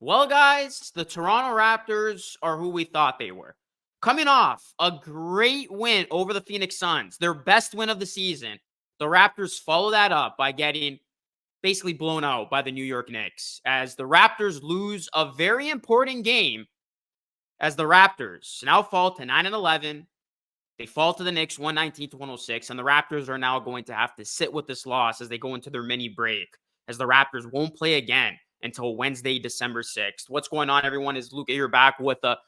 Well, guys, the Toronto Raptors are who we thought they were. Coming off a great win over the Phoenix Suns, their best win of the season, the Raptors follow that up by getting basically blown out by the New York Knicks as the Raptors lose a very important game as the Raptors now fall to 9-11. They fall to the Knicks 119-106, and the Raptors are now going to have to sit with this loss as they go into their mini break, as the Raptors won't play again until Wednesday, December 6th. What's going on, everyone? Is Luke here back with a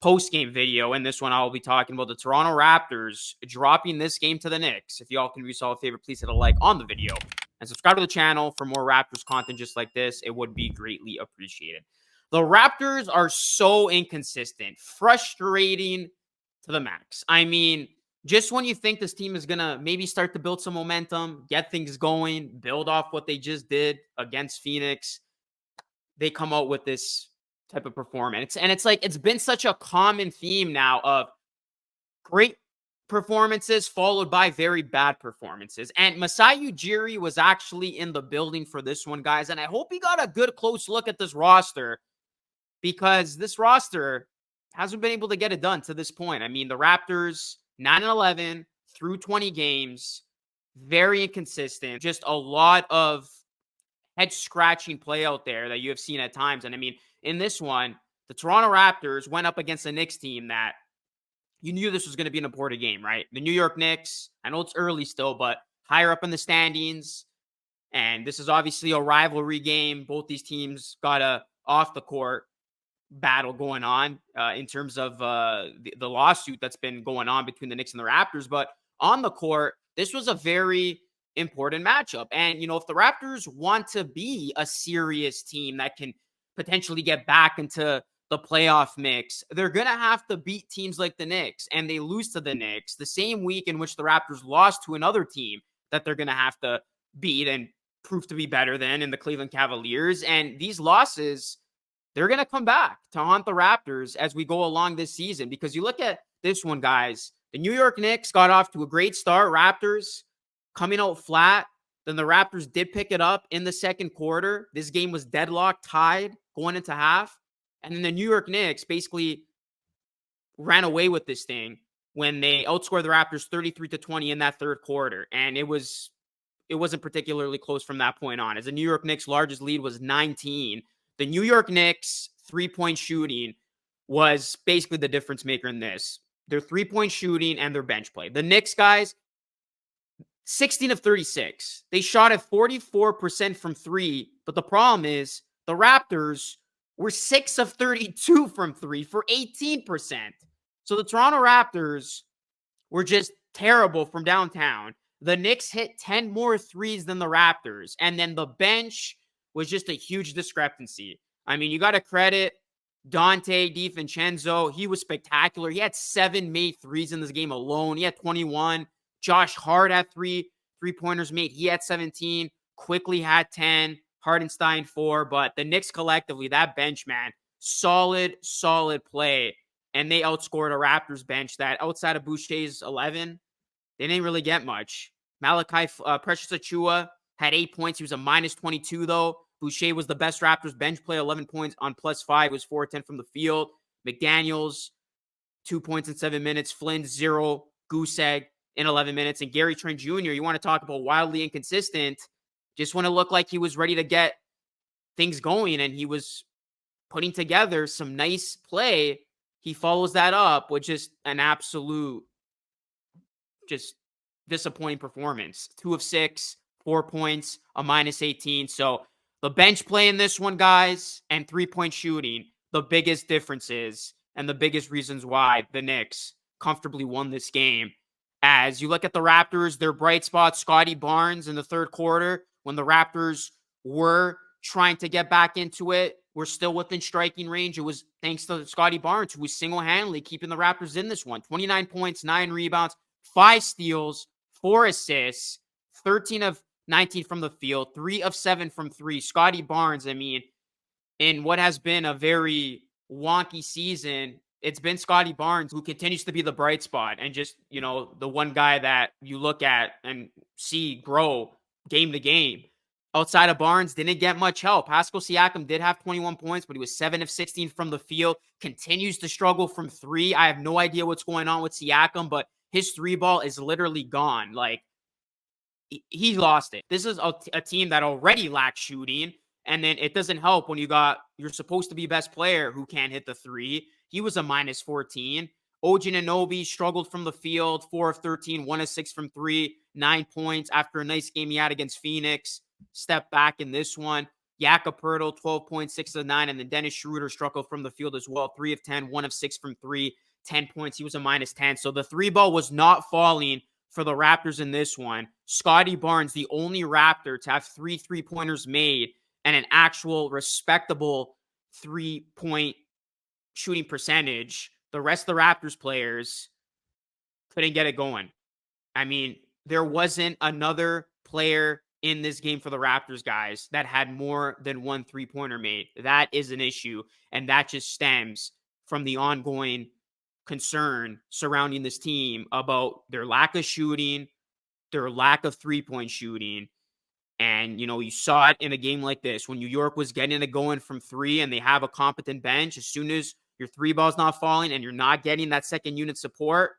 post-game video. In this one, I'll be talking about the Toronto Raptors dropping this game to the Knicks. If y'all can do yourself a favor, please hit a like on the video and subscribe to the channel for more Raptors content just like this. It would be greatly appreciated. The Raptors are so inconsistent, frustrating to the max. I mean, just when you think this team is going to maybe start to build some momentum, get things going, build off what they just did against Phoenix, they come out with this type of performance. And it's like, it's been such a common theme now of great performances followed by very bad performances. And Masai Ujiri was actually in the building for this one, guys. And I hope he got a good close look at this roster, because this roster hasn't been able to get it done to this point. I mean, the Raptors, 9-11 through 20 games, very inconsistent. Just a lot of head-scratching play out there that you have seen at times. And I mean, in this one, the Toronto Raptors went up against a Knicks team that you knew this was going to be an important game, right? The New York Knicks, I know it's early still, but higher up in the standings. And this is obviously a rivalry game. Both these teams got a off-the-court battle going on in terms of the lawsuit that's been going on between the Knicks and the Raptors. But on the court, this was a very important matchup. And, you know, if the Raptors want to be a serious team that can potentially get back into the playoff mix, they're going to have to beat teams like the Knicks. And they lose to the Knicks the same week in which the Raptors lost to another team that they're going to have to beat and prove to be better than, in the Cleveland Cavaliers. And these losses, they're going to come back to haunt the Raptors as we go along this season. Because you look at this one, guys, the New York Knicks got off to a great start. Raptors coming out flat. Then the Raptors did pick it up in the second quarter. This game was deadlocked, tied, going into half. And then the New York Knicks basically ran away with this thing when they outscored the Raptors 33-20 in that third quarter. And it wasn't particularly close from that point on, as the New York Knicks' largest lead was 19. The New York Knicks three-point shooting was basically the difference maker in this. Their three-point shooting and their bench play. The Knicks, guys, 16 of 36. They shot at 44% from three, but the problem is the Raptors were 6 of 32 from three for 18%. So the Toronto Raptors were just terrible from downtown. The Knicks hit 10 more threes than the Raptors, and then the bench was just a huge discrepancy. I mean, you got to credit Dante DiVincenzo. He was spectacular. He had 7 made threes in this game alone. He had 21. Josh Hart had 3 3-pointers made. He had 17. Quickly had 10. Hardenstein 4. But the Knicks collectively, that bench, man, solid play. And they outscored a Raptors bench that, outside of Boucher's 11, they didn't really get much. Precious Achiuwa had 8 points. He was a minus 22, though. Boucher was the best Raptors bench play, 11 points on +5. It was 4-10 from the field. McDaniels, 2 points in 7 minutes. Flynn, 0. Goose egg in 11 minutes. And Gary Trent Jr., you want to talk about wildly inconsistent, just when it looked like he was ready to get things going and he was putting together some nice play, he follows that up with just an absolute just disappointing performance. 2 of 6, 4 points, a minus 18. So the bench play in this one, guys, and 3-point shooting, the biggest differences and the biggest reasons why the Knicks comfortably won this game. As you look at the Raptors, their bright spot, Scottie Barnes in the third quarter, when the Raptors were trying to get back into it, were still within striking range. It was thanks to Scottie Barnes, who was single-handedly keeping the Raptors in this one. 29 points, 9 rebounds, 5 steals, 4 assists, 13 of 19 from the field, 3 of 7 from 3. Scottie Barnes, I mean, in what has been a very wonky season, it's been Scottie Barnes who continues to be the bright spot and just, you know, the one guy that you look at and see grow game to game. outside of Barnes, didn't get much help. Pascal Siakam did have 21 points, but he was 7 of 16 from the field. Continues to struggle from three. I have no idea what's going on with Siakam, but his three ball is literally gone. Like, he lost it. This is a team that already lacks shooting. And then it doesn't help when you're supposed to be best player who can't hit the three. He was a minus 14. OG Anunoby struggled from the field, 4 of 13, 1 of 6 from three, 9 points after a nice game he had against Phoenix. Step back in this one. Jakob Poeltl, 12 points, 6 of 9. And then Dennis Schroeder struggled from the field as well, 3 of 10, 1 of 6 from three, 10 points. He was a minus 10. So the three ball was not falling for the Raptors in this one. Scottie Barnes, the only Raptor to have 3 3-pointers made and an actual respectable 3-point shooting percentage. The rest of the Raptors players couldn't get it going. I mean, there wasn't another player in this game for the Raptors, guys, that had more than 1 3-pointer made. That is an issue, and that just stems from the ongoing concern surrounding this team about their lack of shooting, their lack of 3-point shooting. And, you saw it in a game like this when New York was getting it going from three and they have a competent bench. As soon as your three ball's not falling and you're not getting that second unit support,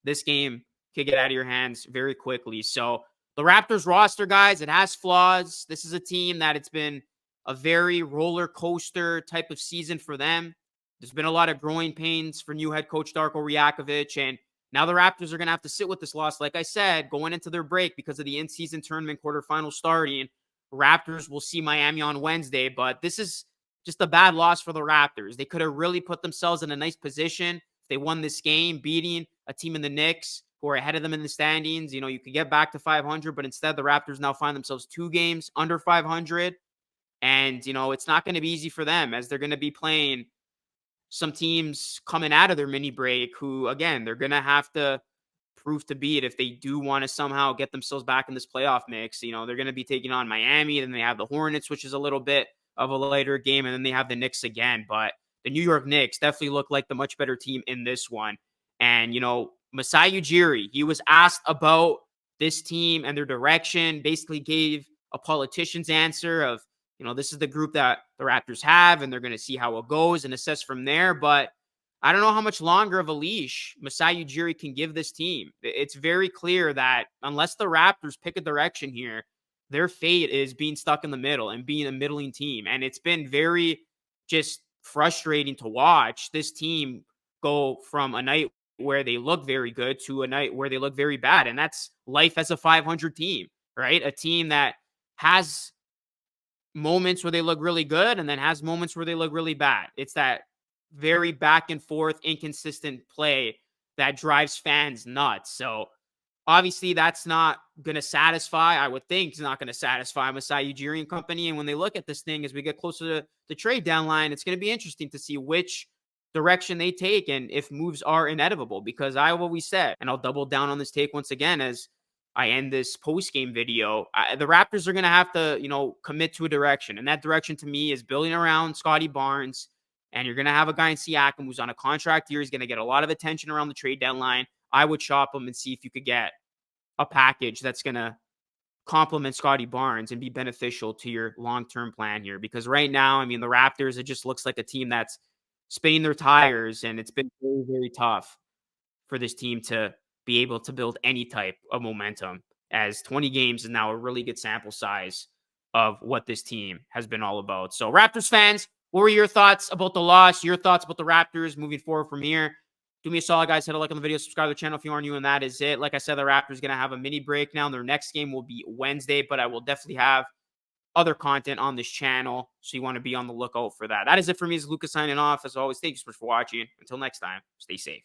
this game could get out of your hands very quickly. So the Raptors roster, guys, it has flaws. This is a team that it's been a very roller coaster type of season for them. There's been a lot of growing pains for new head coach Darko Rajakovic, and now the Raptors are going to have to sit with this loss. Like I said, going into their break because of the in-season tournament quarterfinal starting, Raptors will see Miami on Wednesday, but this is just a bad loss for the Raptors. They could have really put themselves in a nice position if they won this game, beating a team in the Knicks who are ahead of them in the standings. You could get back to 500, but instead the Raptors now find themselves 2 games under 500. And, it's not going to be easy for them as they're going to be playing some teams coming out of their mini break who, again, they're going to have to prove to beat if they do want to somehow get themselves back in this playoff mix. They're going to be taking on Miami. Then they have the Hornets, which is a little bit of a later game. And then they have the Knicks again. But the New York Knicks definitely look like the much better team in this one. And, Masai Ujiri, he was asked about this team and their direction, basically gave a politician's answer of, this is the group that the Raptors have, and they're going to see how it goes and assess from there. But I don't know how much longer of a leash Masai Ujiri can give this team. It's very clear that unless the Raptors pick a direction here, their fate is being stuck in the middle and being a middling team. And it's been very just frustrating to watch this team go from a night where they look very good to a night where they look very bad. And that's life as a 500 team, right? A team that has moments where they look really good and then has moments where they look really bad. It's that very back and forth, inconsistent play that drives fans nuts. So obviously that's not going to satisfy, I would think it's not going to satisfy Masai Ujiri and company. And when they look at this thing, as we get closer to the trade deadline, it's going to be interesting to see which direction they take and if moves are inevitable, because I've always said, and I'll double down on this take once again as I end this post-game video, the Raptors are going to have to, commit to a direction. And that direction to me is building around Scottie Barnes. And you're going to have a guy in Siakam who's on a contract year. He's going to get a lot of attention around the trade deadline. I would shop him and see if you could get a package that's going to complement Scottie Barnes and be beneficial to your long-term plan here. Because right now, the Raptors, it just looks like a team that's spinning their tires. And it's been very, very tough for this team to be able to build any type of momentum, as 20 games is now a really good sample size of what this team has been all about. So Raptors fans, what were your thoughts about the loss? Your thoughts about the Raptors moving forward from here? Do me a solid, guys. Hit a like on the video, subscribe to the channel if you aren't new, and that is it. Like I said, the Raptors going to have a mini break now. Their next game will be Wednesday, but I will definitely have other content on this channel, so you want to be on the lookout for that. That is it for me. This is Lucas signing off. As always, thank you so much for watching. Until next time, stay safe.